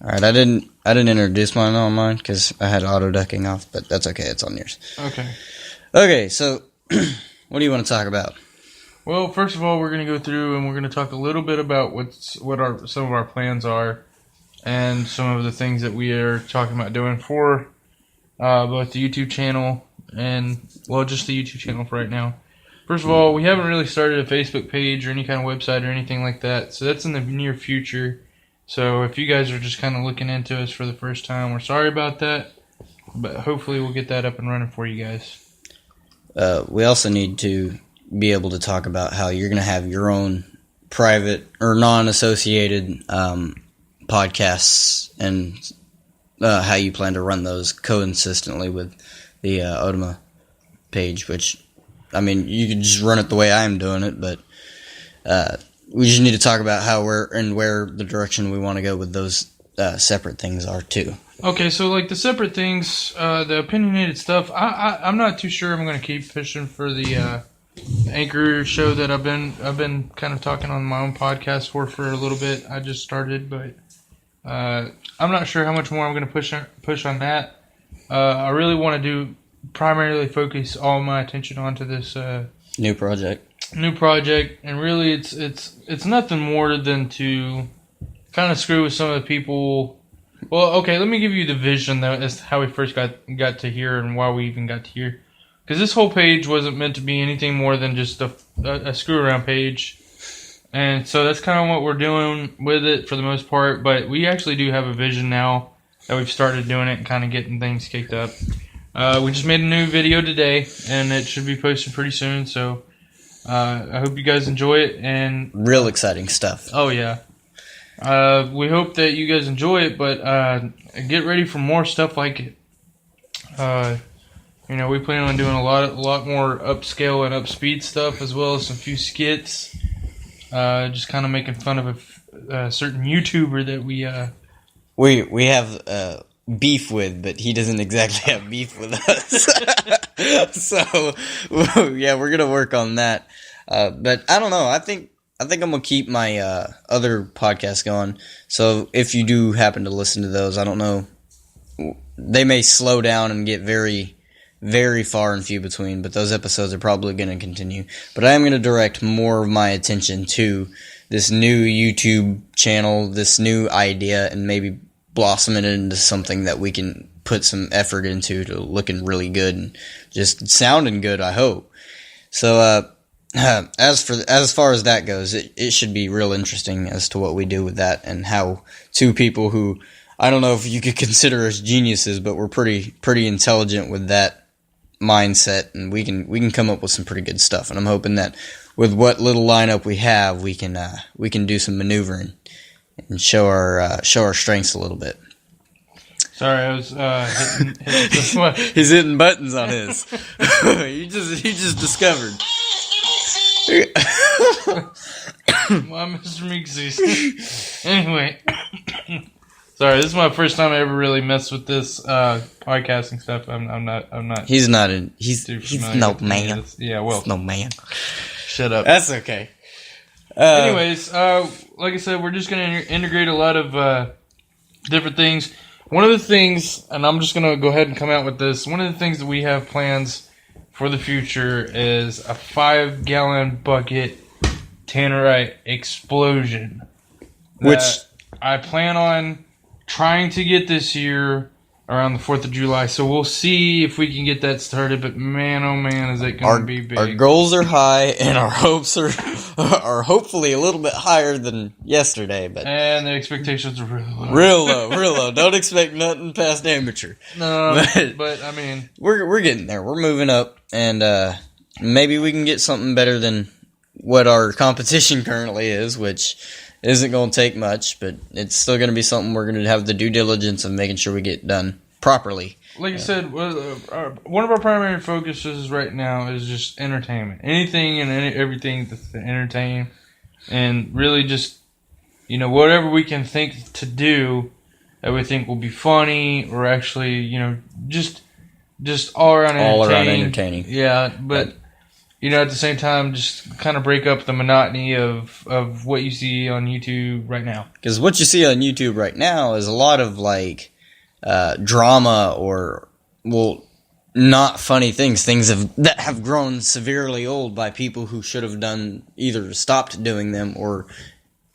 All right, I didn't introduce mine on mine because I had auto ducking off, but that's okay. It's on yours. Okay. So, what do you want to talk about? Well, first of all, we're going to go through and we're going to talk a little bit about some of our plans are, and some of the things that we are talking about doing for both the YouTube channel and just the YouTube channel for right now. First of all, we haven't really started a Facebook page or any kind of website or anything like that, so that's in the near future. So if you guys are just kind of looking into us for the first time, we're sorry about that, but hopefully we'll get that up and running for you guys. We also need to be able to talk about how you're going to have your own private or non-associated podcasts and how you plan to run those consistently with the Otama page, which, I mean, you can just run it the way I'm doing it, but we just need to talk about how where the direction we want to go with those separate things are, too. Okay, so like the separate things, the opinionated stuff, I'm not too sure I'm going to keep pushing for the Anchor show that I've been kind of talking on my own podcast for a little bit. I just started, but I'm not sure how much more I'm going to push on that. I really want to primarily focus all my attention onto this new project, and really it's nothing more than to kind of screw with some of the people. Well, okay, let me give you the vision though, as how we first got to here and why we even got to here. Because this whole page wasn't meant to be anything more than just a screw around page. And so that's kind of what we're doing with it for the most part. But we actually do have a vision now that we've started doing it and kind of getting things kicked up. We just made a new video today, and it should be posted pretty soon. So I hope you guys enjoy it. And real exciting stuff. Oh, yeah. We hope that you guys enjoy it, but get ready for more stuff like it. We plan on doing a lot more upscale and upspeed stuff, as well as a few skits. Just kind of making fun of a certain YouTuber that we have beef with, but he doesn't exactly have beef with us. So yeah, we're gonna work on that. But I don't know. I think I'm gonna keep my other podcasts going. So if you do happen to listen to those, I don't know, they may slow down and get very, very far and few between, but those episodes are probably going to continue. But I am going to direct more of my attention to this new YouTube channel, this new idea, and maybe blossom it into something that we can put some effort into to looking really good and just sounding good, I hope. So as far as that goes, it should be real interesting as to what we do with that, and how two people who, I don't know if you could consider us geniuses, but we're pretty intelligent with that mindset, and we can come up with some pretty good stuff. And I'm hoping that with what little lineup we have, we can do some maneuvering and show our strengths a little bit. Sorry, I was hitting He's hitting buttons on his. He just discovered. Well, Mr. Meeksy. Anyway. Sorry, this is my first time I ever really messed with this podcasting stuff. I'm not. He's not in. He's no man. Yeah, well, he's no man. Shut up. That's okay. Anyways, like I said, we're just gonna integrate a lot of different things. One of the things, and I'm just gonna go ahead and come out with this. One of the things that we have plans for the future is a 5-gallon bucket tannerite explosion, which I plan on trying to get this year around the 4th of July. So we'll see if we can get that started. But man, oh man, is it going to be big. Our goals are high, and our hopes are hopefully a little bit higher than yesterday. And the expectations are really low. Real low. Don't expect nothing past amateur. No, but I mean, we're getting there. We're moving up, and maybe we can get something better than what our competition currently is, which isn't going to take much, but it's still going to be something we're going to have the due diligence of making sure we get done properly. Like I said, one of our primary focuses right now is just entertainment. Anything and everything to entertain, and really just, whatever we can think to do that we think will be funny, or actually, just all around entertaining. All around entertaining. Yeah, but at the same time, just kind of break up the monotony of what you see on YouTube right now. Because what you see on YouTube right now is a lot of drama or not funny things that have grown severely old by people who should have either stopped doing them or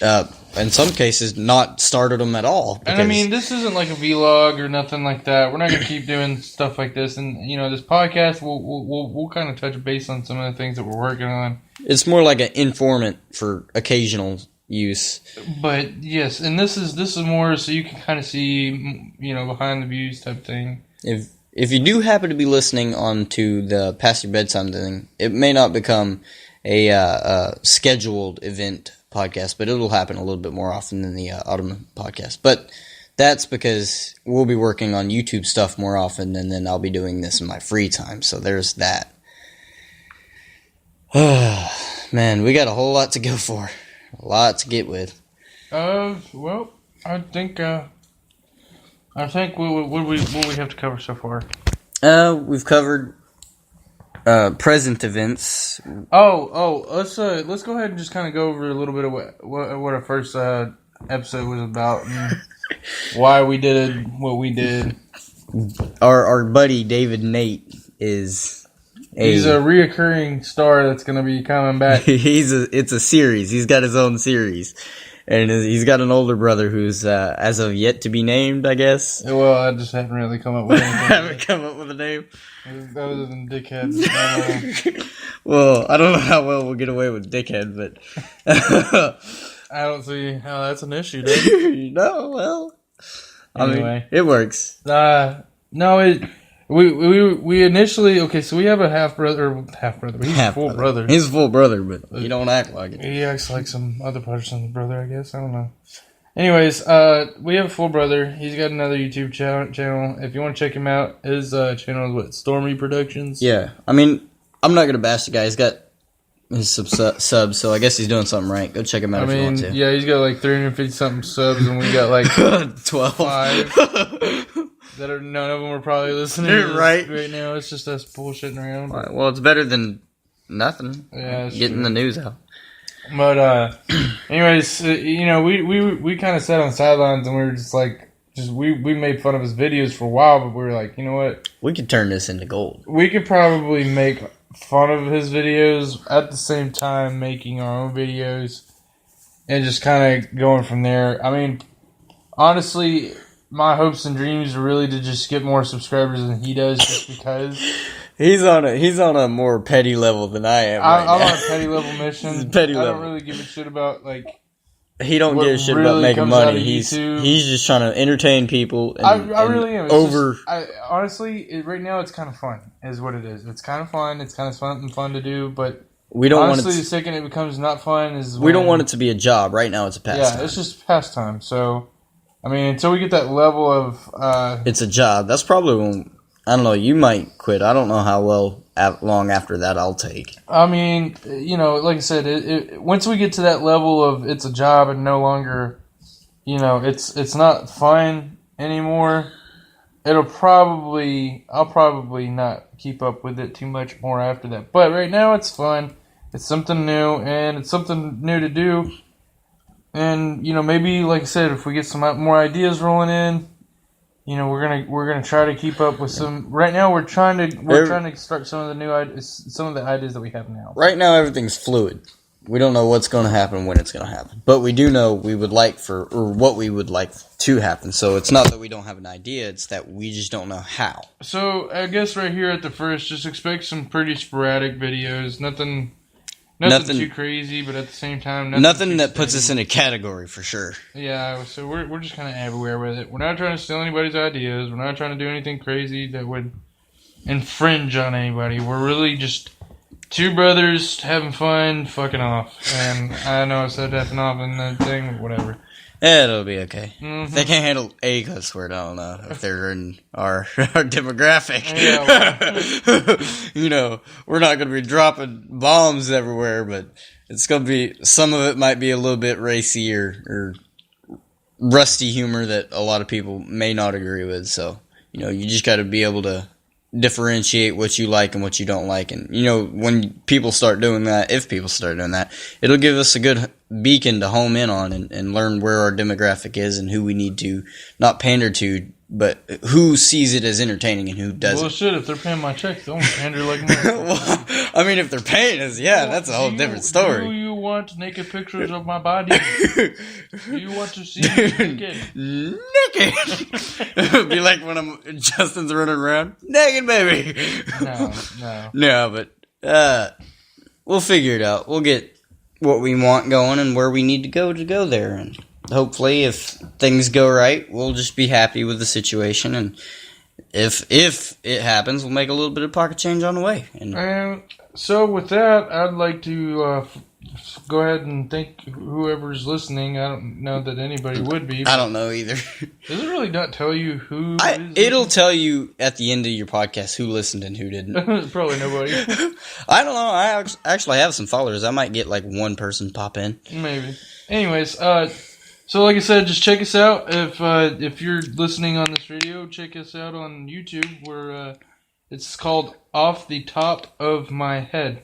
in some cases not started them at all. And I mean, this isn't like a vlog or nothing like that. We're not going to keep doing stuff like this. And this podcast, we'll kind of touch base on some of the things that we're working on. It's more like an informant for occasional use. But yes, and this is more so you can kind of see behind the views type thing. If you do happen to be listening onto the Past Your Bedtime thing, it may not become a scheduled event podcast, but it'll happen a little bit more often than the Autumn podcast. But that's because we'll be working on YouTube stuff more often, and then I'll be doing this in my free time. So there's that. Man, we got a whole lot to go for. A lot to get with. Well, I think what we have to cover so far. We've covered present events. Let's go ahead and just kind of go over a little bit of what our first episode was about and why we did what we did. Our buddy David Nate he's a reoccurring star that's going to be coming back. It's a series. He's got his own series. And he's got an older brother who's as of yet to be named, I guess. Well, I just haven't really come up with anything. Haven't come up with a name? Other than Dickhead. Well, I don't know how well we'll get away with Dickhead, but... I don't see how that's an issue, dude. No, well... Anyway. I mean, it works. No, we initially... Okay, so we have a half-brother. He's a full brother. He's a full brother, but he don't act like it. He acts like some other person's brother, I guess. I don't know. Anyways, we have a full brother. He's got another YouTube channel. If you want to check him out, his channel is Stormy Productions. Yeah. I mean, I'm not going to bash the guy. He's got his subs, so I guess he's doing something right. Go check him out if you want to. Yeah, he's got like 350-something subs, and we got like 12. 5. None of them are probably listening to this right now. It's just us bullshitting around. Well, it's better than nothing. Yeah, getting the news out. But anyways, we kind of sat on the sidelines and we were just like, we made fun of his videos for a while, but we were like, you know what? We could turn this into gold. We could probably make fun of his videos at the same time making our own videos and just kind of going from there. I mean, honestly, my hopes and dreams are really to just get more subscribers than he does, just because. He's on a more petty level than I am. I'm on a petty level mission. I don't really give a shit about He don't give a shit about making money. He's just trying to entertain people. And, I really am. Honestly, right now it's kind of fun, is what it is. It's kind of fun. It's kind of fun to do, but we don't honestly, want the second it becomes not fun is we don't want it to be a job. Right now, it's a pastime. Yeah, it's just pastime. So, I mean, until we get that level of it's a job. That's probably when. I don't know, you might quit. I don't know how long after that I'll take. I mean, like I said, once we get to that level of it's a job and no longer, it's not fun anymore, I'll probably not keep up with it too much more after that. But right now it's fun. It's something new, and it's something new to do. And, maybe, like I said, if we get some more ideas rolling in, we're gonna try to keep up with some. Right now, we're trying to start some of the ideas that we have now. Right now, everything's fluid. We don't know what's going to happen when it's going to happen, but we do know what we would like to happen. So it's not that we don't have an idea; it's that we just don't know how. So I guess right here at the first, just expect some pretty sporadic videos. Nothing too crazy, but at the same time, nothing that puts us in a category for sure. Yeah, so we're just kind of everywhere with it. We're not trying to steal anybody's ideas. We're not trying to do anything crazy that would infringe on anybody. We're really just two brothers having fun, fucking off. And I know I said effing off in the thing, whatever. Yeah, it'll be okay. Mm-hmm. If they can't handle a cuss word, I don't know if they're in our demographic. Yeah, we're not going to be dropping bombs everywhere, but it's going to be, some of it might be a little bit racy or rusty humor that a lot of people may not agree with. So, you just got to be able to differentiate what you like and what you don't like. And, when people start doing that, if people start doing that, it'll give us a good beacon to home in on and learn where our demographic is and who we need to not pander to, but who sees it as entertaining and who doesn't. Well, shit, if they're paying my check, they'll pander like me. Well, I mean, if they're paying us, that's a whole different story. Do you want naked pictures of my body? Do you want to see me naked? Naked! Be like when Justin's running around. Naked, baby! No. No, but we'll figure it out. We'll get what we want going and where we need to go there. And hopefully, if things go right, we'll just be happy with the situation. And if it happens, we'll make a little bit of pocket change on the way. And so with that, I'd like to go ahead and thank whoever's listening. I don't know that anybody would be. I don't know either. Does it really not tell you who? It'll tell you at the end of your podcast who listened and who didn't. Probably nobody. I don't know. I actually have some followers. I might get like one person pop in. Maybe. Anyways, so like I said, just check us out. If you're listening on this radio, check us out on YouTube, where it's called Off the Top of My Head.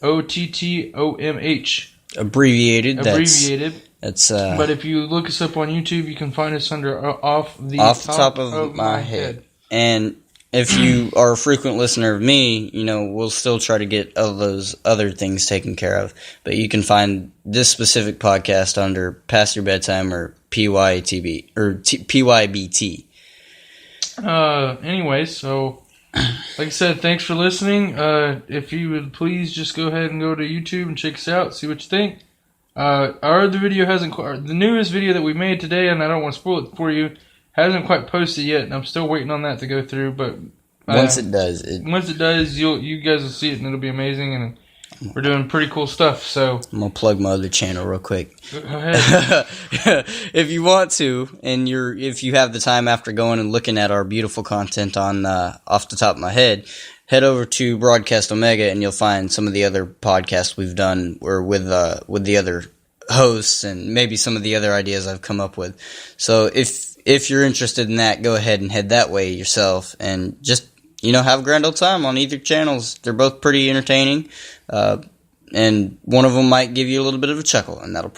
OTTOMH. Abbreviated. That's but if you look us up on YouTube, you can find us under Off the Top of My Head. And if you are a frequent listener of me, we'll still try to get all those other things taken care of. But you can find this specific podcast under Past Your Bedtime or PYTB or PYBT. Anyways, so like I said, thanks for listening. If you would please just go ahead and go to YouTube and check us out, see what you think. Our other video the newest video that we made today, and I don't want to spoil it for you, hasn't quite posted yet, and I'm still waiting on that to go through. But once it does, you guys will see it, and it'll be amazing. And we're doing pretty cool stuff. So I'm gonna plug my other channel real quick. Go ahead. If you want to, and if you have the time after going and looking at our beautiful content on Off the Top of My Head, head over to Broadcast Omega, and you'll find some of the other podcasts we've done, or with the other hosts, and maybe some of the other ideas I've come up with. So if you're interested in that, go ahead and head that way yourself, and just have a grand old time on either channels. They're both pretty entertaining, and one of them might give you a little bit of a chuckle, and that'll